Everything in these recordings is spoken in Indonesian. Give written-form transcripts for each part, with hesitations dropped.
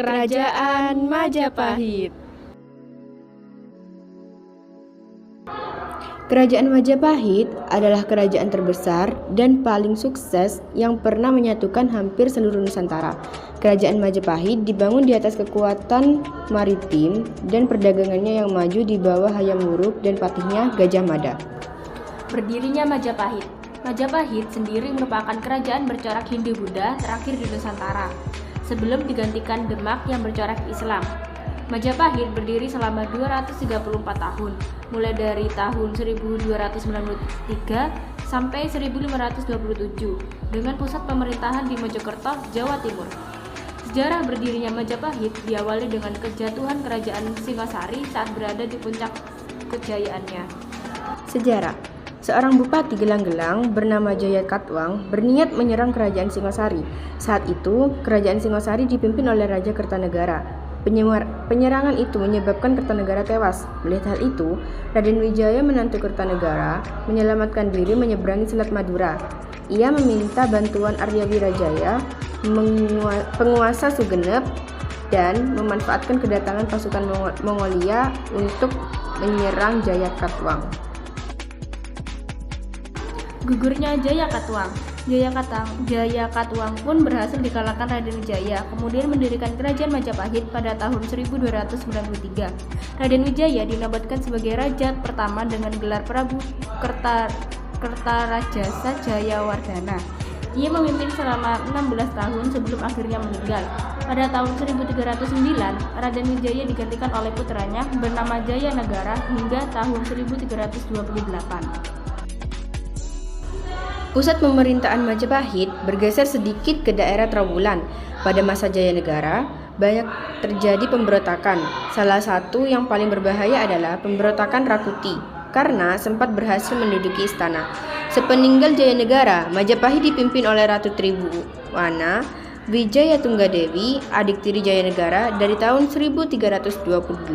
Kerajaan Majapahit. Kerajaan Majapahit adalah kerajaan terbesar dan paling sukses yang pernah menyatukan hampir seluruh Nusantara. Kerajaan Majapahit dibangun di atas kekuatan maritim dan perdagangannya yang maju di bawah Hayam Wuruk dan patihnya Gajah Mada. Berdirinya Majapahit. Majapahit sendiri merupakan kerajaan bercorak Hindu-Buddha terakhir di Nusantara, sebelum digantikan Demak yang bercorak Islam. Majapahit berdiri selama 234 tahun, mulai dari tahun 1293 sampai 1527, dengan pusat pemerintahan di Mojokerto, Jawa Timur. Sejarah berdirinya Majapahit diawali dengan kejatuhan kerajaan Singasari saat berada di puncak kejayaannya. Sejarah. Seorang bupati Gelang-Gelang bernama Jaya Katwang berniat menyerang kerajaan Singasari. Saat itu, kerajaan Singasari dipimpin oleh Raja Kertanegara. Penyerangan itu menyebabkan Kertanegara tewas. Melihat hal itu, Raden Wijaya menantu Kertanegara menyelamatkan diri menyeberangi Selat Madura. Ia meminta bantuan Arya Wirajaya, penguasa Sugenep, dan memanfaatkan kedatangan pasukan Mongolia untuk menyerang Jaya Katwang. Gugurnya Jaya Katwang. Jaya Katwang pun berhasil dikalahkan Raden Wijaya, kemudian mendirikan kerajaan Majapahit pada tahun 1293. Raden Wijaya dinobatkan sebagai raja pertama dengan gelar Prabu Kertarajasa Jayawardhana. Ia memimpin selama 16 tahun sebelum akhirnya meninggal. Pada tahun 1309, Raden Wijaya digantikan oleh putranya bernama Jaya Negara hingga tahun 1328. Pusat pemerintahan Majapahit bergeser sedikit ke daerah Trowulan. Pada masa Jaya Negara, banyak terjadi pemberontakan. Salah satu yang paling berbahaya adalah pemberontakan Rakuti, karena sempat berhasil menduduki istana. Sepeninggal Jaya Negara, Majapahit dipimpin oleh Ratu Tribhuwana Wijaya Tunggadewi, adik tiri Jaya Negara, dari tahun 1328.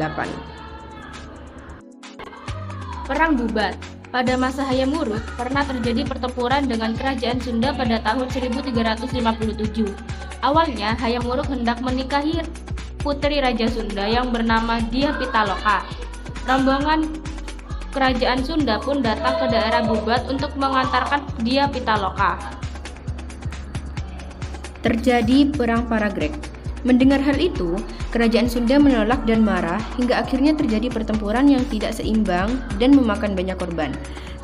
Perang Bubat. Pada masa Hayam Wuruk, pernah terjadi pertempuran dengan kerajaan Sunda pada tahun 1357. Awalnya, Hayam Wuruk hendak menikahi putri Raja Sunda yang bernama Dyah Pitaloka. Rombongan kerajaan Sunda pun datang ke daerah Bubat untuk mengantarkan Dyah Pitaloka. Terjadi Perang Paragreg. Mendengar hal itu, kerajaan Sunda menolak dan marah hingga akhirnya terjadi pertempuran yang tidak seimbang dan memakan banyak korban.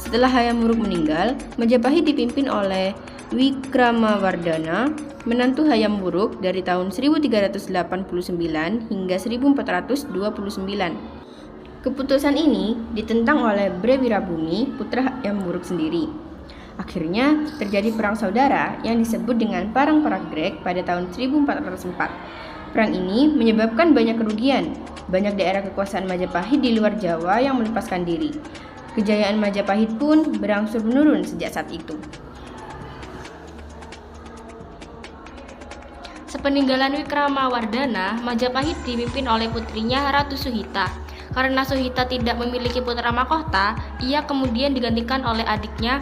Setelah Hayam Wuruk meninggal, Majapahit dipimpin oleh Wikramawardhana, menantu Hayam Wuruk dari tahun 1389 hingga 1429. Keputusan ini ditentang oleh Bre Wirabumi, putra Hayam Wuruk sendiri. Akhirnya terjadi perang saudara yang disebut dengan Perang Paragreg pada tahun 1404. Perang ini menyebabkan banyak kerugian. Banyak daerah kekuasaan Majapahit di luar Jawa yang melepaskan diri. Kejayaan Majapahit pun berangsur menurun sejak saat itu. Sepeninggalan Wikramawardhana, Majapahit dipimpin oleh putrinya Ratu Suhita. Karena Suhita tidak memiliki putra mahkota, ia kemudian digantikan oleh adiknya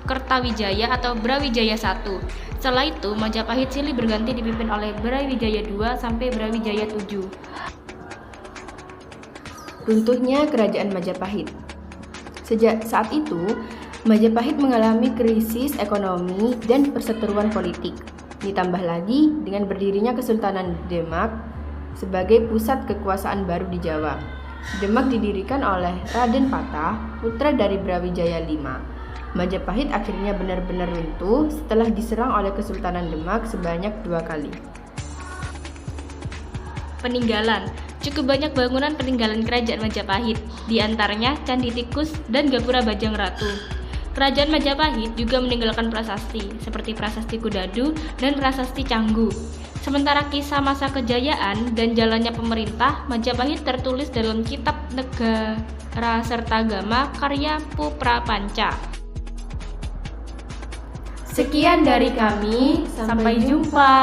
Kertawijaya atau Brawijaya I. Setelah itu, Majapahit silih berganti dipimpin oleh Brawijaya II sampai Brawijaya VII. Runtuhnya kerajaan Majapahit. Sejak saat itu, Majapahit mengalami krisis ekonomi dan perseteruan politik. Ditambah lagi dengan berdirinya Kesultanan Demak sebagai pusat kekuasaan baru di Jawa. Demak didirikan oleh Raden Patah, putra dari Brawijaya V. Majapahit akhirnya benar-benar runtuh setelah diserang oleh Kesultanan Demak sebanyak 2 kali. Peninggalan. Cukup banyak bangunan peninggalan kerajaan Majapahit, di antaranya Candi Tikus dan Gapura Bajang Ratu. Kerajaan Majapahit juga meninggalkan prasasti, seperti Prasasti Kudadu dan Prasasti Canggu. Sementara kisah masa kejayaan dan jalannya pemerintah Majapahit tertulis dalam Kitab Negara Sertagama karya Puprapanca. Sekian dari kami, sampai jumpa.